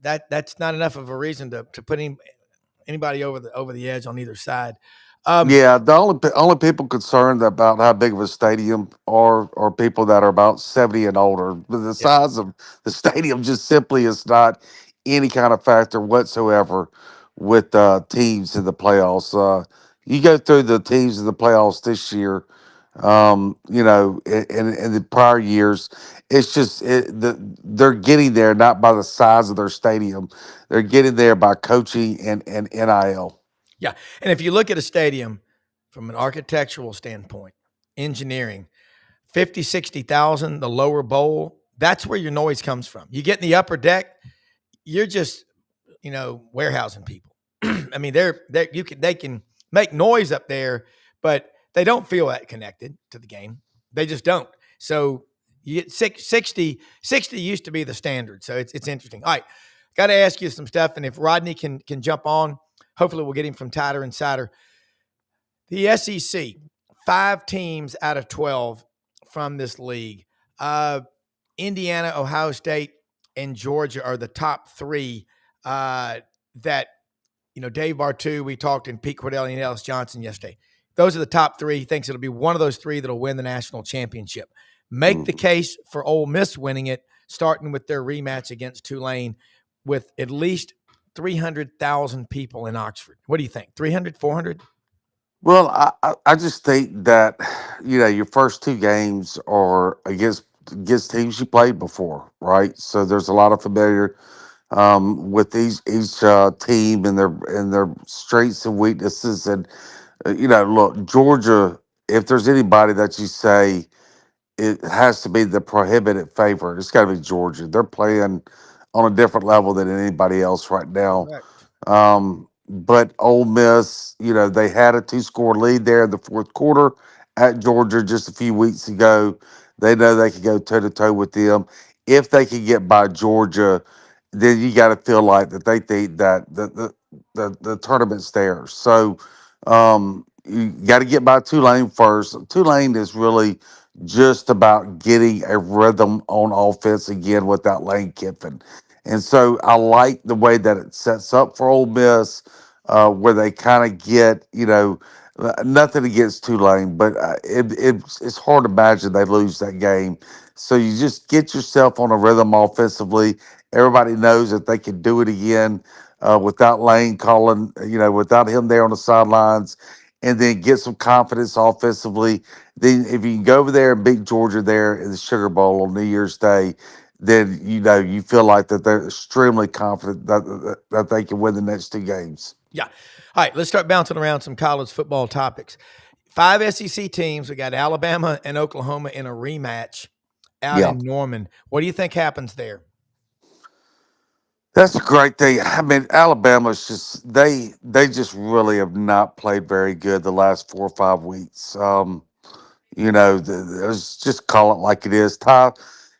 that's not enough of a reason to put anybody over the edge on either side. Yeah, the only people concerned about how big of a stadium are people that are about 70 and older. But the Yeah. size of the stadium just simply is not any kind of factor whatsoever with teams in the playoffs. You go through the teams in the playoffs this year, in the prior years, it's just they're getting there not by the size of their stadium, they're getting there by coaching and NIL. Yeah. And if you look at a stadium from an architectural standpoint, engineering, 50, 60,000, the lower bowl, that's where your noise comes from. You get in the upper deck, you're just, warehousing people. I mean, they can make noise up there, but they don't feel that connected to the game. They just don't. So you get 60 used to be the standard. So it's interesting. All right. Got to ask you some stuff. And if Rodney can jump on, hopefully we'll get him from Tighter Insider. The SEC, 5 teams out of 12 from this league. Indiana, Ohio State, and Georgia are the top 3 that, Dave Bartu, we talked, and Pete Cordelli and Ellis Johnson yesterday. Those are the top 3. He thinks it'll be one of those 3 that'll win the national championship. Make the case for Ole Miss winning it, starting with their rematch against Tulane with at least 300,000 people in Oxford. What do you think? 300, 400? Well, I just think that your first 2 games are against teams you played before, right? So there's a lot of familiar with each team and their strengths and weaknesses, and look, Georgia. If there's anybody that you say it has to be the prohibited favorite, it's got to be Georgia. They're playing on a different level than anybody else right now. Correct. But Ole Miss, they had a 2-score lead there in the fourth quarter at Georgia just a few weeks ago. They know they could go toe to toe with them. If they could get by Georgia, then you got to feel like that they think that the tournament's theirs. So you got to get by Tulane first. Tulane is really just about getting a rhythm on offense again without Lane Kiffin. And so I like the way that it sets up for Ole Miss, where they kind of get, nothing against Tulane, but it's hard to imagine they lose that game. So you just get yourself on a rhythm offensively. Everybody knows that they can do it again without Lane calling, without him there on the sidelines, and then get some confidence offensively. Then if you can go over there and beat Georgia there in the Sugar Bowl on New Year's Day, then you feel like that they're extremely confident that they can win the next 2 games. Yeah. All right, let's start bouncing around some college football topics. 5 SEC teams. We got Alabama and Oklahoma in a rematch out Yeah. in Norman. What do you think happens there? That's a great thing. I mean, Alabama's just they just really have not played very good the last 4 or 5 weeks. There's just call it like it is.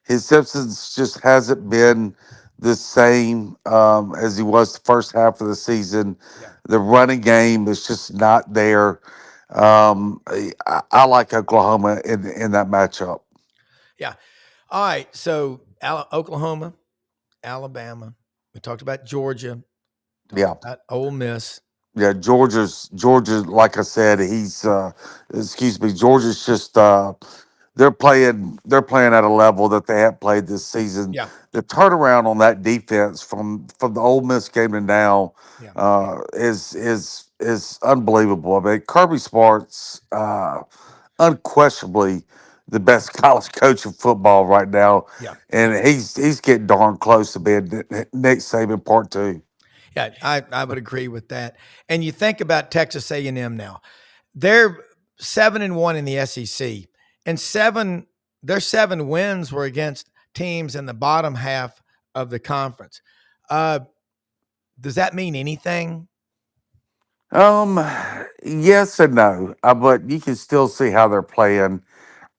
His Simpsons just hasn't been the same as he was the first half of the season. Yeah. The running game is just not there. I like Oklahoma in that matchup. Yeah. All right. So Oklahoma, Alabama. We talked about Georgia. Yeah. About Ole Miss. Yeah, Georgia. Like I said, Georgia's just they're playing at a level that they haven't played this season. Yeah. The turnaround on that defense from the Ole Miss game to now Yeah. Is unbelievable. I mean, Kirby Smart's unquestionably the best college coach in football right now, Yeah. and he's getting darn close to being Nick Saban Part 2. Yeah, I would agree with that. And you think about Texas A&M now. They're 7-1 in the SEC, and their 7 wins were against teams in the bottom half of the conference. Does that mean anything? Yes and no, but you can still see how they're playing.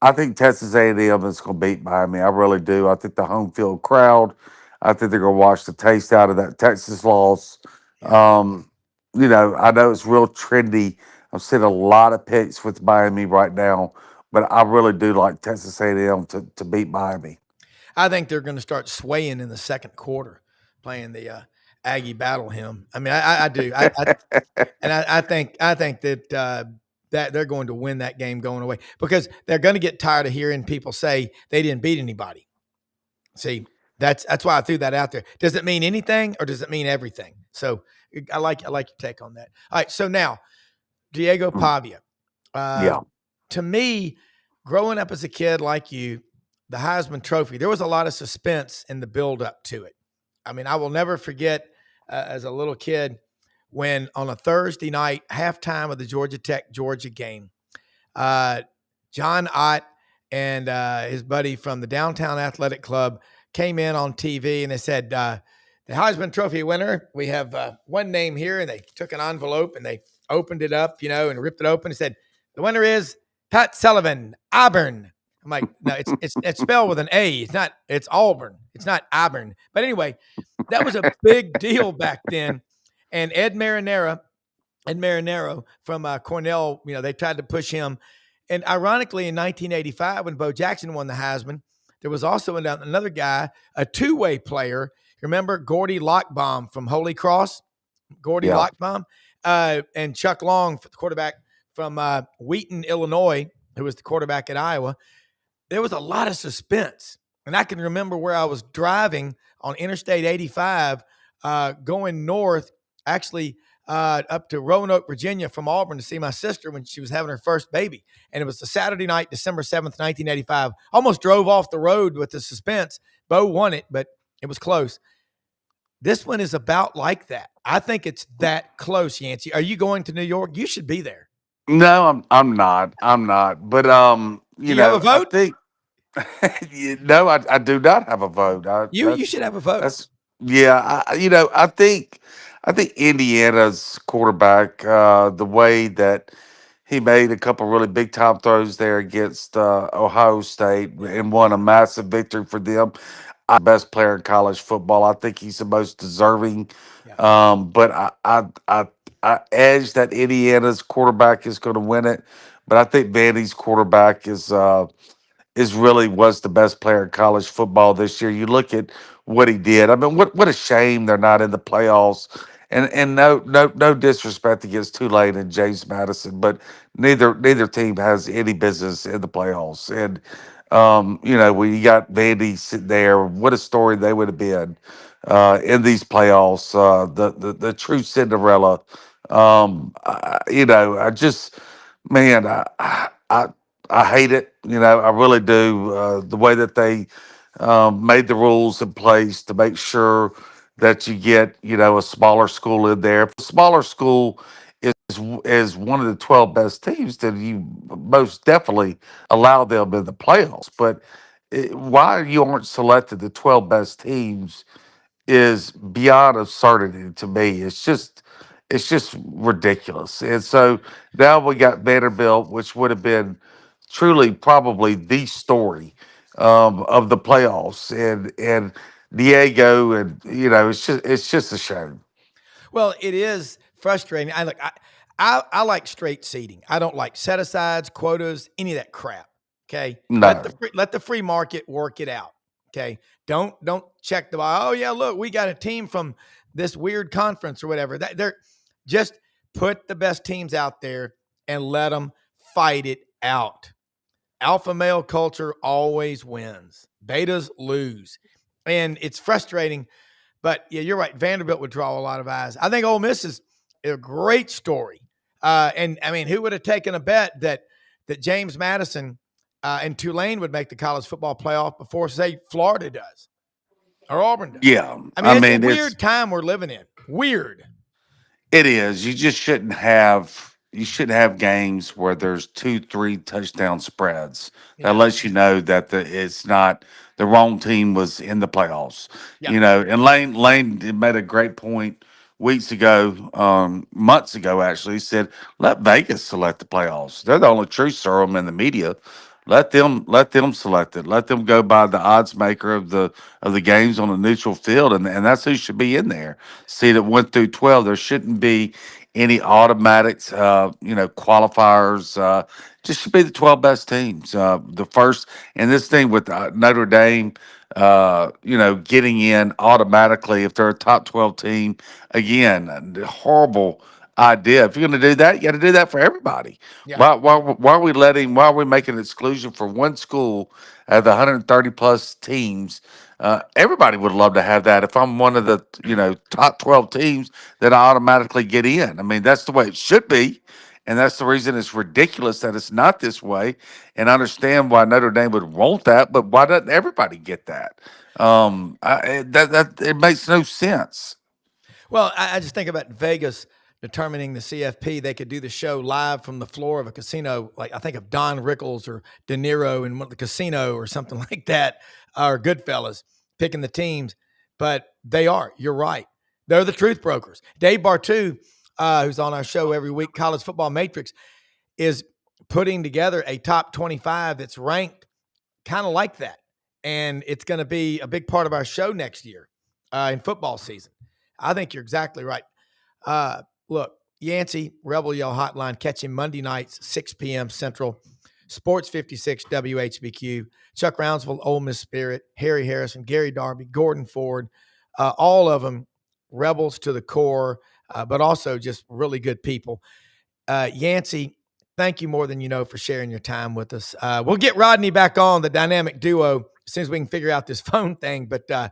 I think Texas A&M is going to beat Miami. I really do. I think the home field crowd. I think they're going to wash the taste out of that Texas loss. Yeah. I know it's real trendy. I'm seeing a lot of picks with Miami right now, but I really do like Texas A&M to beat Miami. I think they're going to start swaying in the second quarter, playing the Aggie battle hymn. I mean, I do. I think that that they're going to win that game going away because they're going to get tired of hearing people say they didn't beat anybody. See, that's why I threw that out there. Does it mean anything or does it mean everything? So I like your take on that. All right, so now Diego Pavia. Yeah. To me, growing up as a kid like you, the Heisman Trophy, there was a lot of suspense in the build up to it. I mean, I will never forget as a little kid when on a Thursday night, halftime of the Georgia game, John Ott and his buddy from the Downtown Athletic Club came in on TV and they said, the Heisman Trophy winner, we have one name here, and they took an envelope and they opened it up, and ripped it open and said, the winner is Pat Sullivan, Auburn. I'm like, no, it's spelled with an A. It's Auburn. It's not Auburn. But anyway, that was a big deal back then. And Ed Marinero from Cornell, they tried to push him. And ironically, in 1985, when Bo Jackson won the Heisman, there was also another guy, a two-way player. Remember Gordy Lockbaum from Holy Cross? Gordy Lockbaum. And Chuck Long, the quarterback from Wheaton, Illinois, who was the quarterback at Iowa. There was a lot of suspense. And I can remember where I was driving on Interstate 85 going north, actually up to Roanoke, Virginia from Auburn to see my sister when she was having her first baby. And it was a Saturday night, December 7th, 1985. Almost drove off the road with the suspense. Bo won it, but it was close. This one is about like that. I think it's that close, Yancy. Are you going to New York? You should be there. No, I'm not. I'm not. But Do you have a vote? I think no, I do not have a vote. You should have a vote. That's I think Indiana's quarterback, the way that he made a couple really big time throws there against Ohio State and won a massive victory for them. Best player in college football. I think he's the most deserving. But I edge that Indiana's quarterback is going to win it. But I think Vandy's quarterback is really was the best player in college football this year. You look at what he did. I mean, what a shame they're not in the playoffs. And no disrespect against Tulane and James Madison, but neither team has any business in the playoffs. And when you got Vandy sitting there, what a story they would have been in these playoffs. The true Cinderella. I just man, I hate it. I really do. The way that they made the rules in place to make sure that you get, a smaller school in there. If a smaller school is one of the 12 best teams, then you most definitely allow them in the playoffs. But why you aren't selected the 12 best teams is beyond absurdity to me. It's just ridiculous. And so now we got Vanderbilt, which would have been truly probably the story of the playoffs, and Diego, and it's just a shame. Well, it is frustrating. I like straight seating. I don't like set asides, quotas, any of that crap. Okay, No. let the free market work it out. Okay, don't check the box. Oh yeah, look, we got a team from this weird conference or whatever. They're just put the best teams out there and let them fight it out. Alpha male culture always wins. Betas lose, and it's frustrating. But yeah, you're right. Vanderbilt would draw a lot of eyes. I think Ole Miss is a great story. And I mean, who would have taken a bet that James Madison and Tulane would make the college football playoff before, say, Florida does or Auburn does? Yeah, I mean, it's a weird time we're living in. Weird. it is. You shouldn't have games where there's 2-3 touchdown spreads. That Yeah. lets you know that it's not the wrong team was in the playoffs. Yeah. And Lane made a great point weeks ago, months ago actually. He said, let Vegas select the playoffs. They're the only truth serum in the media. Let them select it. Let them go by the odds maker of the games on a neutral field, and that's who should be in there. See that 1 through 12. There shouldn't be any automatics, qualifiers. Just should be the 12 best teams. The first, and this thing with Notre Dame, getting in automatically if they're a top 12 team, again, horrible idea. If you're going to do that, you got to do that for everybody. Yeah. Why are we making an exclusion for one school out of the 130 plus teams? Everybody would love to have that. If I'm one of the top 12 teams, then I automatically get in. I mean, that's the way it should be, and that's the reason it's ridiculous that it's not this way. And I understand why Notre Dame would want that, but why doesn't everybody get that? That it makes no sense. Well, I just think about Vegas determining the CFP. They could do the show live from the floor of a casino, like I think of Don Rickles or De Niro in the casino or something like that, or Goodfellas picking the teams. But you're right. They're the truth brokers. Dave Bartu, who's on our show every week, College Football Matrix, is putting together a top 25 that's ranked kind of like that. And it's going to be a big part of our show next year in football season. I think you're exactly right. Look, Yancy, Rebel Yell Hotline, catch him Monday nights, 6 p.m. Central, Sports 56 WHBQ, Chuck Rounsville, Ole Miss Spirit, Harry Harrison, Gary Darby, Gordon Ford, all of them rebels to the core, but also just really good people. Yancy, thank you more than you know for sharing your time with us. We'll get Rodney back on, the dynamic duo, as soon as we can figure out this phone thing. But I'm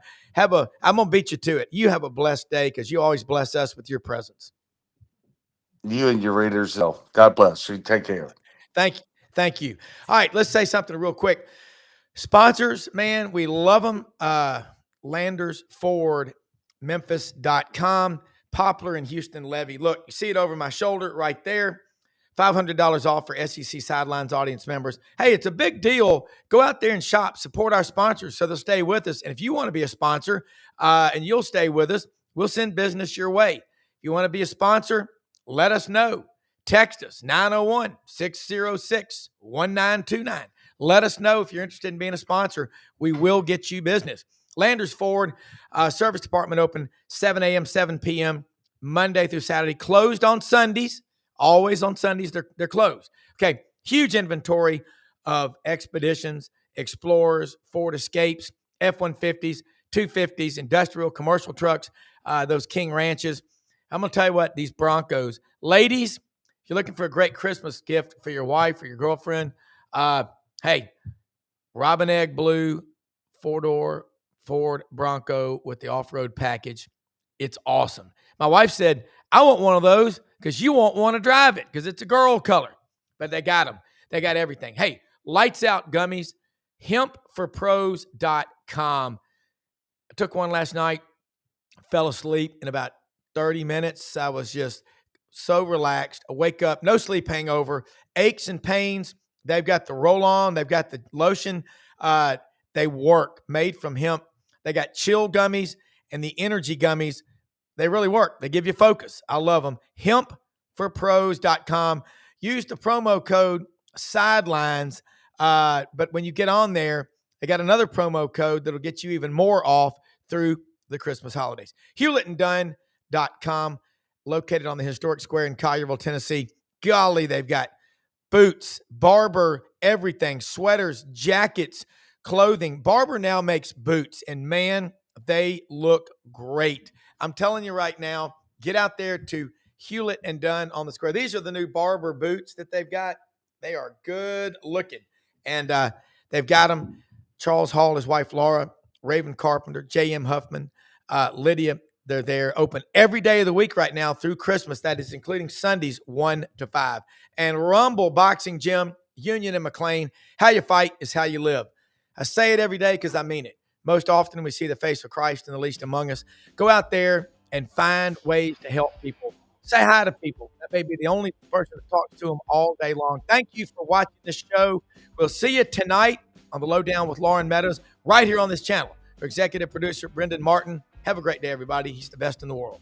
going to beat you to it. You have a blessed day because you always bless us with your presence. You and your readers, God bless you. Take care. Thank you. All right, let's say something real quick. Sponsors, man, we love them. Landers Ford, Memphis.com, Poplar and Houston Levy. Look, you see it over my shoulder right there. $500 off for SEC Sidelines audience members. Hey, it's a big deal. Go out there and shop. Support our sponsors so they'll stay with us. And if you want to be a sponsor and you'll stay with us, we'll send business your way. If you want to be a sponsor, let us know. Text us, 901-606-1929. Let us know if you're interested in being a sponsor. We will get you business. Landers Ford Service Department open 7 a.m., 7 p.m., Monday through Saturday. Closed on Sundays. Always on Sundays, they're closed. Okay, huge inventory of Expeditions, Explorers, Ford Escapes, F-150s, 250s, industrial, commercial trucks, those King Ranches. I'm going to tell you what, these Broncos. Ladies, if you're looking for a great Christmas gift for your wife or your girlfriend, hey, Robin Egg Blue, four-door Ford Bronco with the off-road package. It's awesome. My wife said, I want one of those because you won't want to drive it because it's a girl color. But they got them. They got everything. Hey, lights out gummies, hempforpros.com. I took one last night, fell asleep in about 30 minutes. I was just so relaxed. I wake up, no sleep hangover, aches and pains. They've got the roll-on. They've got the lotion. They work, made from hemp. They got chill gummies and the energy gummies. They really work. They give you focus. I love them. Hempforpros.com. Use the promo code Sidelines. But when you get on there, they got another promo code that'll get you even more off through the Christmas holidays. HewlettandDunn.com, located on the historic square in Collierville, Tennessee. Golly, they've got boots, Barber, everything, sweaters, jackets, clothing. Barber now makes boots, and man, they look great. I'm telling you right now, get out there to Hewlett and Dunn on the square. These are the new Barber boots that they've got. They are good looking. And they've got them. Charles Hall, his wife, Laura, Raven Carpenter, J.M. Huffman, Lydia. They're there open every day of the week right now through Christmas. That is including Sundays 1 to 5. And Rumble Boxing Gym, Union and McLean. How you fight is how you live. I say it every day because I mean it. Most often we see the face of Christ in the least among us. Go out there and find ways to help people. Say hi to people. That may be the only person that talks to them all day long. Thank you for watching this show. We'll see you tonight on the Lowdown with Lauren Meadows right here on this channel. For executive producer Brenden Martin, have a great day, everybody. He's the best in the world.